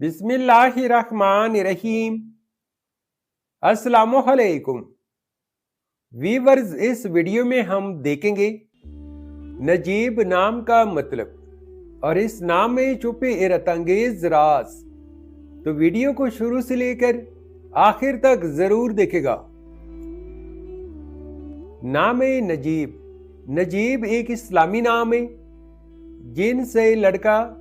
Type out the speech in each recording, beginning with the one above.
बिस्मिल्लाहिर्रहमानिर्रहीम। अस्सलामुअलैकुम वीवर्स, इस वीडियो में हम देखेंगे नजीब नाम का मतलब और इस नाम में छुपे हैरतअंगेज राज। तो वीडियो को शुरू से लेकर आखिर तक जरूर देखेगा। नाम नजीब। नजीब एक इस्लामी नाम है जिन से लड़का,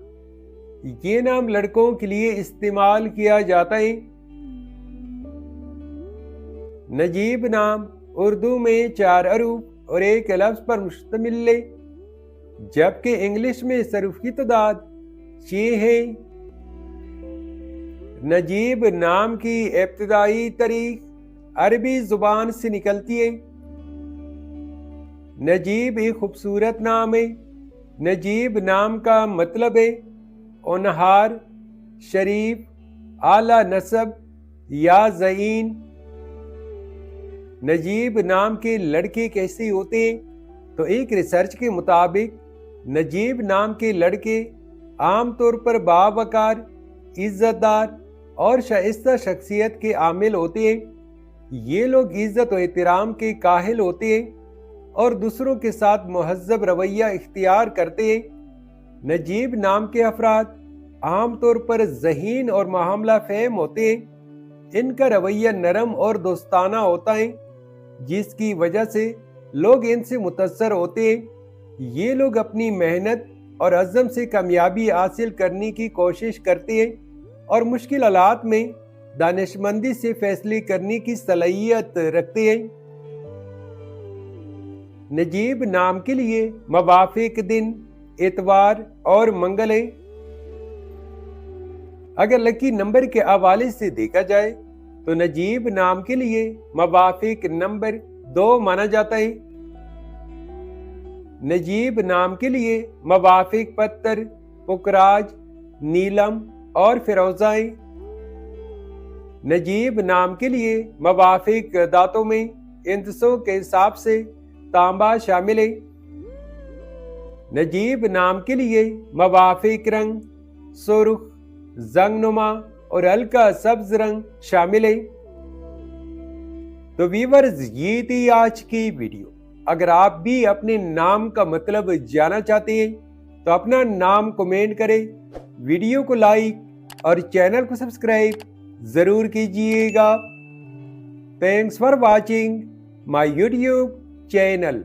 ये नाम लड़कों के लिए इस्तेमाल किया जाता है। नजीब नाम उर्दू में 4 हरूफ और एक लफ्ज पर मुश्तमिल है, जबकि इंग्लिश में हरूफ की तादाद 6 है। नजीब नाम की इब्तिदाई तारीख अरबी जुबान से निकलती है। नजीब एक खूबसूरत नाम है। नजीब नाम का मतलब है ओनहार, शरीफ, आला नसब या ज़ईन। नजीब नाम के लड़के कैसे होते हैं? तो एक रिसर्च के मुताबिक नजीब नाम के लड़के आमतौर पर बावकार, इज्जतदार और शाइस्ता शख्सियत के आमिल होते हैं। ये लोग इज्जत और एहतराम के काहिल होते हैं और दूसरों के साथ मुहज्जब रवैया इख्तियार करते हैं। नजीब नाम के अफराद आमतौर पर ज़हीन और मामला फ़हम होते हैं। इनका रवैया नरम और दोस्ताना होता है, जिसकी वजह से लोग इनसे मुतअस्सर होते हैं। ये लोग अपनी मेहनत और अज़्म से कामयाबी हासिल करने की कोशिश करते हैं और मुश्किल हालात में दानिशमंदी से फैसले करने की सलाहियत रखते हैं। नजीब नाम के लिए मवाफिक दिन इतवार और मंगल है। अगर लकी नंबर के हवाले से देखा जाए तो नजीब नाम के लिए मवाफिक नंबर 2 माना जाता है। नजीब नाम के लिए मवाफिक पत्थर पुकराज, नीलम और फिरोजा है। नजीब नाम के लिए मवाफिक दांतों में इंतसों के हिसाब से तांबा शामिल है। नजीब नाम के लिए मवाफिक रंग सुर्ख, जंगनुमा और हल्का सब्ज रंग शामिल है। तो व्यूअर्स, ये थी आज की वीडियो। अगर आप भी अपने नाम का मतलब जानना चाहते हैं तो अपना नाम कमेंट करें, वीडियो को लाइक और चैनल को सब्सक्राइब जरूर कीजिएगा। Thanks for watching my YouTube channel.